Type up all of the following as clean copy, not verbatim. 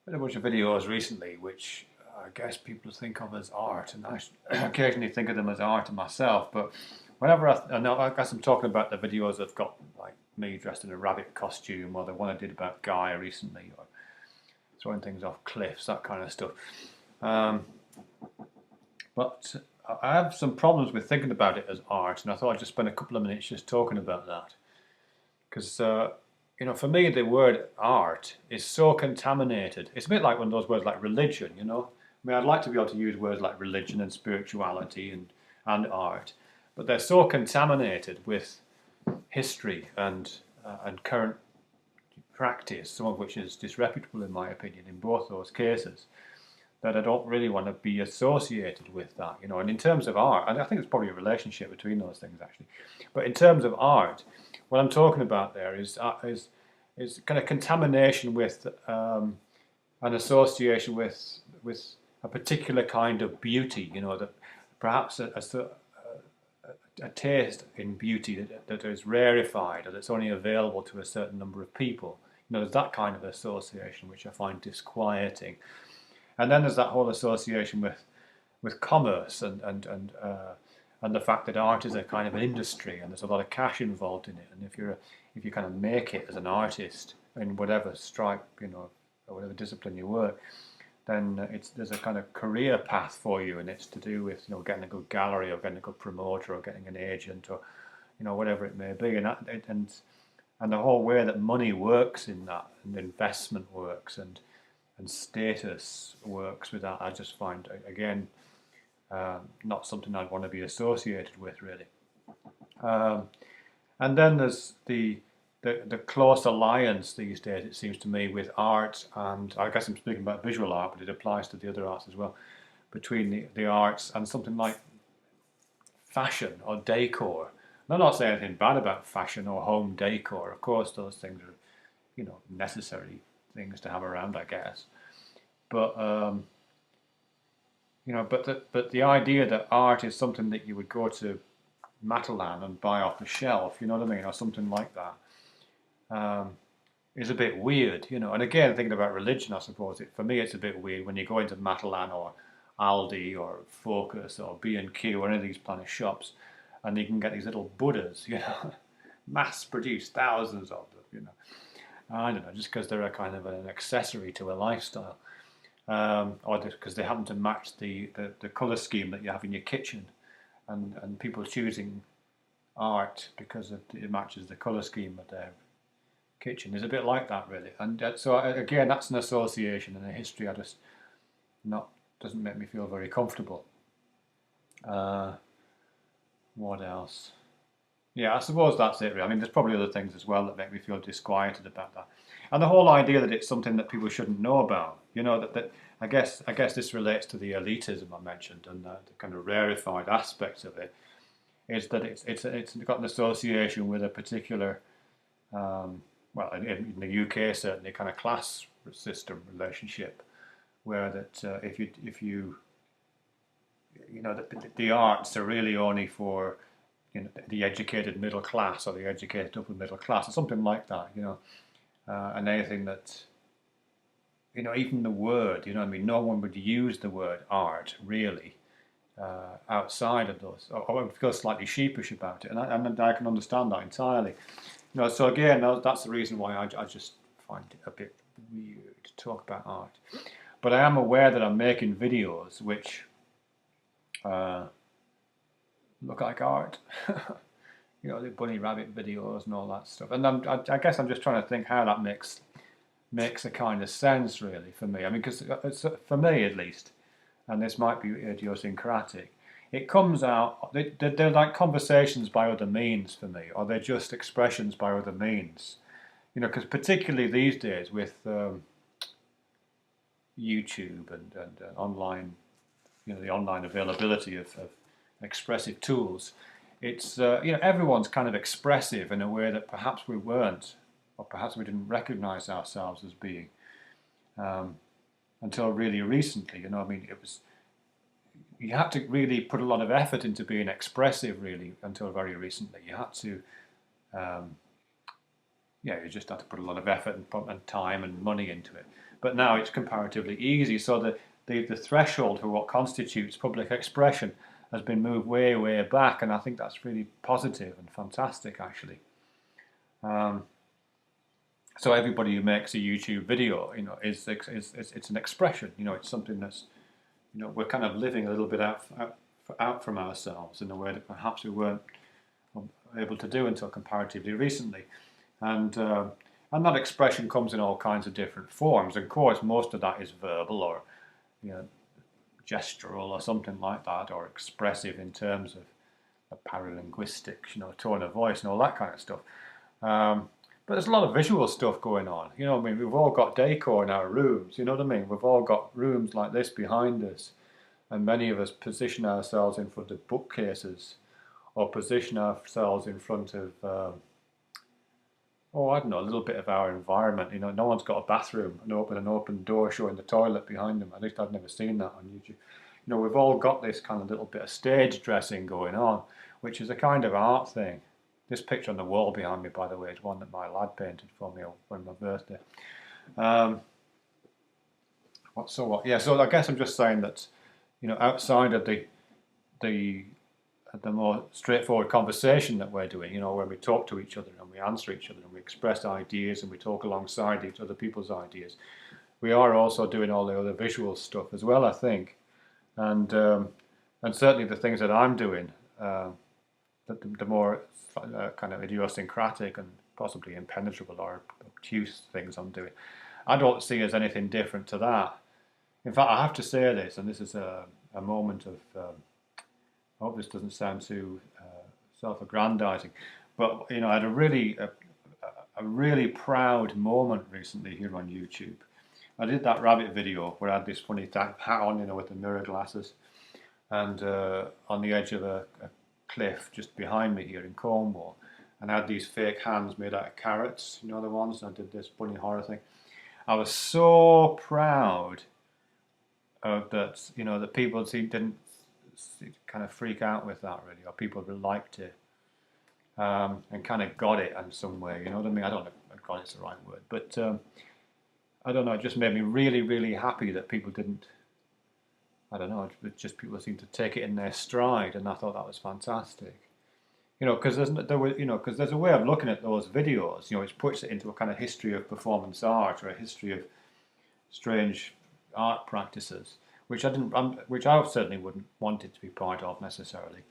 Been a bunch of videos recently which I guess people think of as art, and I occasionally think of them as art myself. But whenever I know, I guess I'm talking about the videos I've got, like me dressed in a rabbit costume, or the one I did about Guy recently, or throwing things off cliffs, that kind of stuff. Um, but I have some problems with thinking about it as art, and I thought I'd just spend a couple of minutes just talking about that. Because, for me, the word art is so contaminated. It's a bit like one of those words like religion, you know? I mean, I'd like to be able to use words like religion and spirituality and art, but they're so contaminated with history and current practice, some of which is disreputable in my opinion in both those cases, that I don't really want to be associated with that, you know. And in terms of art, and I think it's probably a relationship between those things actually, but in terms of art, what I'm talking about there is kind of contamination with an association with a particular kind of beauty, you know, that perhaps a taste in beauty that is rarefied or that's only available to a certain number of people. You know, there's that kind of association which I find disquieting. And then there's that whole association with commerce and the fact that art is a kind of an industry and there's a lot of cash involved in it. And if you kind of make it as an artist in whatever stripe, you know, or whatever discipline you work, then there's a kind of career path for you, and it's to do with, you know, getting a good gallery or getting a good promoter or getting an agent or, you know, whatever it may be. And the whole way that money works in that, and investment works, and status works with that, I just find, again, not something I'd want to be associated with, really. Um, and then there's the close alliance these days, it seems to me, with art, and I guess I'm speaking about visual art, but it applies to the other arts as well, between the arts and something like fashion or decor. And I'm not saying anything bad about fashion or home decor. Of course, those things are, you know, necessary things to have around, I guess. But but the idea that art is something that you would go to Matalan and buy off the shelf, you know what I mean, or something like that, is a bit weird, you know. And again, thinking about religion, I suppose for me it's a bit weird when you go into Matalan or Aldi or Focus or B&Q or any of these kind of shops, and you can get these little Buddhas, you know, mass-produced, thousands of them, you know. I don't know, just because they're a kind of an accessory to a lifestyle, or because they happen to match the colour scheme that you have in your kitchen, and people choosing art because it matches the colour scheme of their kitchen is a bit like that, really. And so again, that's an association and a history I just not doesn't make me feel very comfortable. Uh, what else? Yeah, I suppose that's it, really. I mean, there's probably other things as well that make me feel disquieted about that, and the whole idea that it's something that people shouldn't know about. You know, that I guess this relates to the elitism I mentioned and the kind of rarefied aspects of it. Is that it's got an association with a particular, well, in the UK certainly, kind of class system relationship, where that if you you know the arts are really only for, you know, the educated middle class or the educated upper middle class or something like that, you know, and anything that, you know, even the word, you know what I mean, no one would use the word art really outside of those, or would feel slightly sheepish about it, and I can understand that entirely. You know, so again, that's the reason why I just find it a bit weird to talk about art. But I am aware that I'm making videos which uh, look like art. You know, the bunny rabbit videos and all that stuff. And I guess I'm just trying to think how that makes a kind of sense, really, for me. I mean, because for me at least, and this might be idiosyncratic, it comes out, they're like conversations by other means for me, or they're just expressions by other means. You know, because particularly these days with YouTube and online, you know, the online availability of expressive tools, it's, you know, everyone's kind of expressive in a way that perhaps we weren't, or perhaps we didn't recognize ourselves as being, um, until really recently. You know, I mean, it was, you had to really put a lot of effort into being expressive, really, until very recently. You had to, um, yeah, you just had to put a lot of effort and time and money into it. but now it's comparatively easy. So the threshold for what constitutes public expression has been moved way, way back, and I think that's really positive and fantastic, actually. So everybody who makes a YouTube video, it's an expression. It's something that's, we're kind of living a little bit out from ourselves in a way that perhaps we weren't able to do until comparatively recently, and that expression comes in all kinds of different forms. Of course, most of that is verbal or gestural or something like that, or expressive in terms of paralinguistics, tone of voice and all that kind of stuff. But there's a lot of visual stuff going on. We've all got decor in our rooms. You know what I mean? We've all got rooms like this behind us, and many of us position ourselves in front of bookcases, or position ourselves in front of, I don't know, a little bit of our environment. No one's got a bathroom and an open door showing the toilet behind them. At least I've never seen that on YouTube. We've all got this kind of little bit of stage dressing going on, which is a kind of art thing. This picture on the wall behind me, by the way, is one that my lad painted for me on my birthday. So I guess I'm just saying that, outside of the more straightforward conversation that we're doing, when we talk to each other and we answer each other and we express ideas and we talk alongside each other people's ideas, we are also doing all the other visual stuff as well, I think, and certainly the things that I'm doing, the more kind of idiosyncratic and possibly impenetrable or obtuse things I'm doing, I don't see as anything different to that. In fact, I have to say this, and this is a moment of, I hope this doesn't sound too self-aggrandizing, but I had a really proud moment recently here on YouTube. I did that rabbit video where I had this funny hat on, with the mirror glasses, and on the edge of a cliff just behind me here in Cornwall, and I had these fake hands made out of carrots, the ones. I did this funny horror thing. I was so proud of that, that people didn't kind of freak out with that really, or people really liked it, and kind of got it in some way. You know what I mean? I don't know if got it's the right word, but I don't know. It just made me really, really happy that people didn't. I don't know. It just people seemed to take it in their stride, and I thought that was fantastic. Because there's a way of looking at those videos, which puts it into a kind of history of performance art or a history of strange art practices, which I certainly wouldn't want it to be part of necessarily,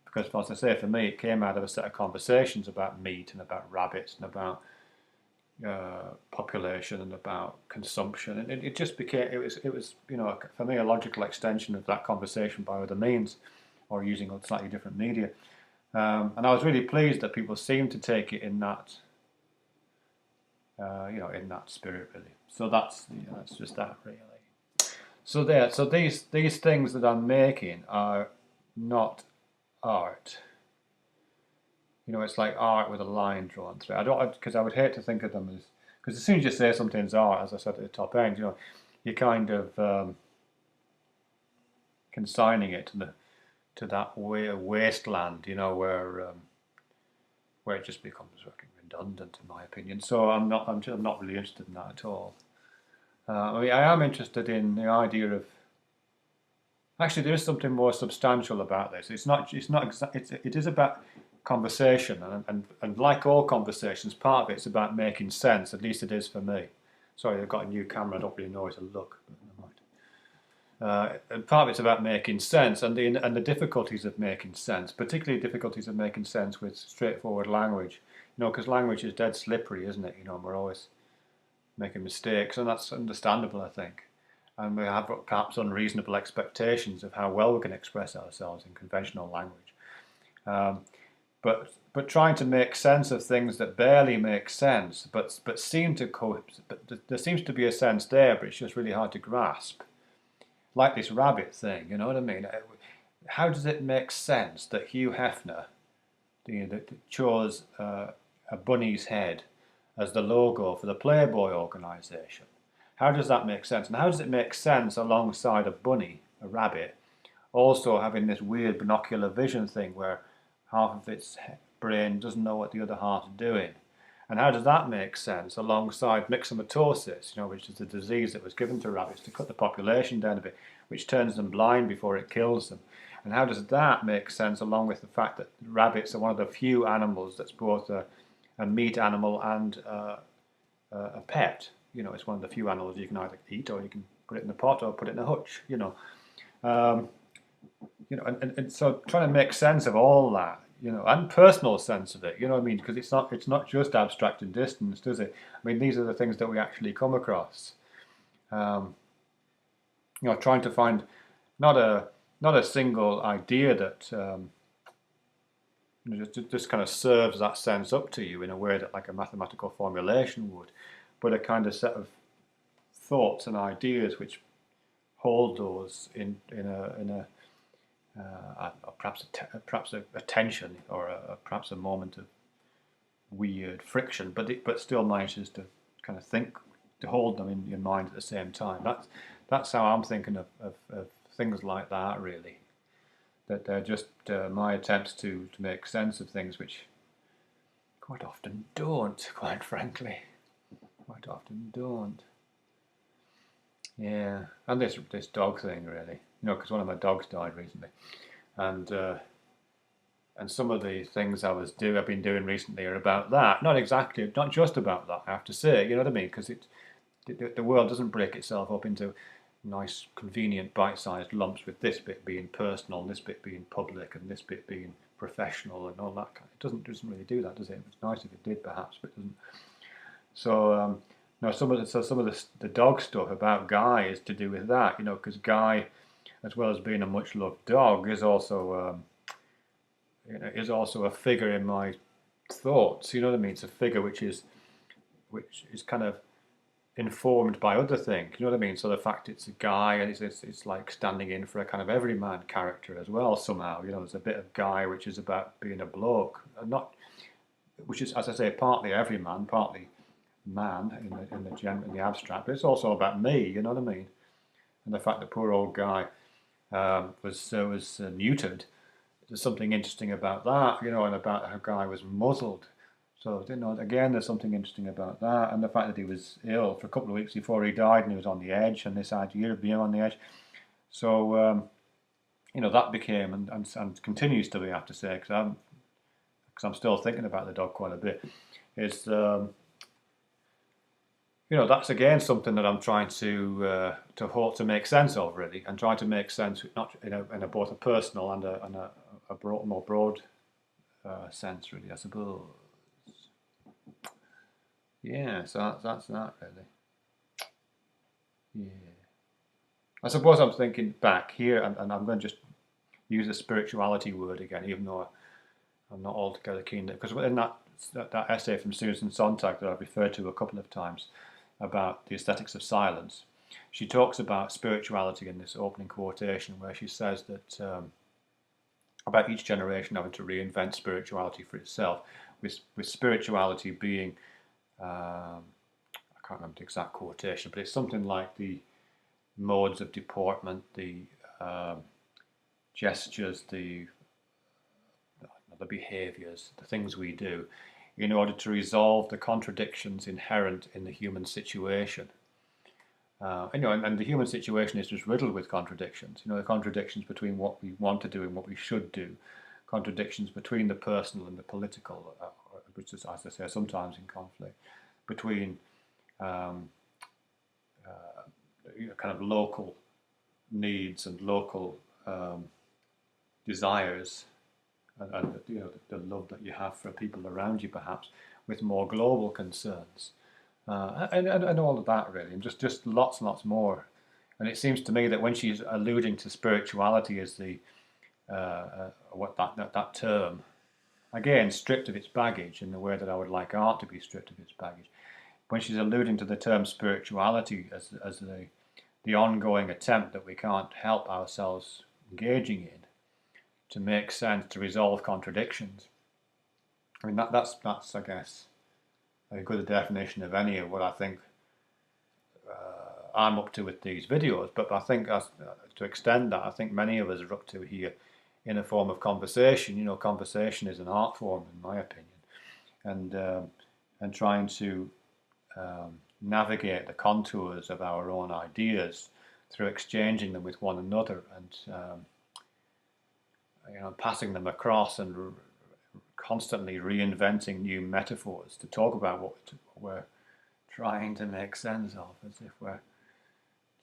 because as I say, for me, it came out of a set of conversations about meat and about rabbits and about population and about consumption, and it just became it was for me a logical extension of that conversation by other means, or using a slightly different media, and I was really pleased that people seemed to take it in that in that spirit really. So that's just that really. So these things that I'm making are not art. It's like art with a line drawn through it. Because I would hate to think of them as, because as soon as you say something's art, as I said at the top end, you're kind of consigning it to that wasteland, where it just becomes fucking redundant, in my opinion. So I'm not really interested in that at all. I am interested in the idea of. Actually, there is something more substantial about this. It is about conversation, and like all conversations, part of it's about making sense. At least it is for me. Sorry, I've got a new camera. I don't really know where to look, but never mind. And part of it's about making sense, and the difficulties of making sense, particularly difficulties of making sense with straightforward language. Because language is dead slippery, isn't it? We're always making mistakes, and that's understandable, I think. And we have perhaps unreasonable expectations of how well we can express ourselves in conventional language. But trying to make sense of things that barely make sense, but seem to but there seems to be a sense there, but it's just really hard to grasp. Like this rabbit thing, you know what I mean? How does it make sense that Hugh Hefner chose a bunny's head as the logo for the Playboy organisation? How does that make sense? And how does it make sense alongside a bunny, a rabbit, also having this weird binocular vision thing where half of its brain doesn't know what the other half is doing? And how does that make sense alongside myxomatosis, which is the disease that was given to rabbits to cut the population down a bit, which turns them blind before it kills them? And how does that make sense along with the fact that rabbits are one of the few animals that's both a meat animal and a pet? It's one of the few animals you can either eat or you can put it in a pot or put it in a hutch. Um, and so trying to make sense of all that, and personal sense of it, what I mean? Because it's not just abstract and distance, does it? I mean, these are the things that we actually come across. Um, trying to find not a single idea that just kind of serves that sense up to you in a way that like a mathematical formulation would, but a kind of set of thoughts and ideas which hold those in a perhaps a tension or perhaps a moment of weird friction, but still manages to kind of think to hold them in your mind at the same time. That's how I'm thinking of things like that, really. That they're just my attempts to make sense of things which quite often don't, quite frankly. Quite often don't. Yeah, and this dog thing, really. Because one of my dogs died recently, and some of the things I've been doing recently are about that. Not just about that. I have to say, you know what I mean? Because the world doesn't break itself up into nice, convenient, bite-sized lumps with this bit being personal, and this bit being public, and this bit being professional, and all that kind. It doesn't really do that, does it? It's nice if it did, perhaps, but it doesn't. So. No, some of the dog stuff about Guy is to do with that, because Guy, as well as being a much loved dog, is also a figure in my thoughts. You know what I mean? It's a figure which is kind of informed by other things. You know what I mean? So the fact it's a guy and it's like standing in for a kind of everyman character as well somehow. There's a bit of Guy which is about being a bloke, and which is, as I say, partly everyman, partly man in the abstract, but it's also about me. You know what I mean? And the fact that poor old Guy was neutered. There's something interesting about that, and about how Guy was muzzled. So again, there's something interesting about that, and the fact that he was ill for a couple of weeks before he died, and he was on the edge, and this idea of being on the edge. So that became and continues to be, I have to say, because I'm still thinking about the dog quite a bit. Is that's again something that I'm trying to make sense of, really, and trying to make sense not in a both a personal and a more broad sense, really, I suppose. Yeah, so that's that, really. Yeah, I suppose I'm thinking back here, and I'm going to just use the spirituality word again, even though I'm not altogether keen, because in that essay from Susan Sontag that I've referred to a couple of times, about the aesthetics of silence, she talks about spirituality in this opening quotation where she says that about each generation having to reinvent spirituality for itself, with spirituality being, I can't remember the exact quotation, but it's something like the modes of deportment, the gestures, the behaviours, the things we do, in order to resolve the contradictions inherent in the human situation. And the human situation is just riddled with contradictions. The contradictions between what we want to do and what we should do, contradictions between the personal and the political, which is, as I say, sometimes in conflict, between kind of local needs and local desires, and the love that you have for people around you, perhaps, with more global concerns, and all of that, really, and just lots and lots more. And it seems to me that when she's alluding to spirituality as the what that term, again stripped of its baggage in the way that I would like art to be stripped of its baggage, when she's alluding to the term spirituality as the ongoing attempt that we can't help ourselves engaging in to make sense, to resolve contradictions. I mean, that's I guess, a good definition of any of what I think I'm up to with these videos. But I think to extend that, I think many of us are up to here in a form of conversation. Conversation is an art form, in my opinion, and trying to navigate the contours of our own ideas through exchanging them with one another and passing them across and constantly reinventing new metaphors to talk about what we're trying to make sense of, as if we're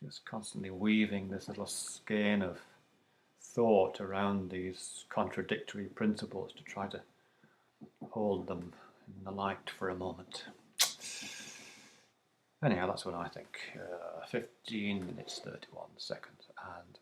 just constantly weaving this little skein of thought around these contradictory principles to try to hold them in the light for a moment. Anyhow, that's what I think. 15 minutes, 31 seconds, and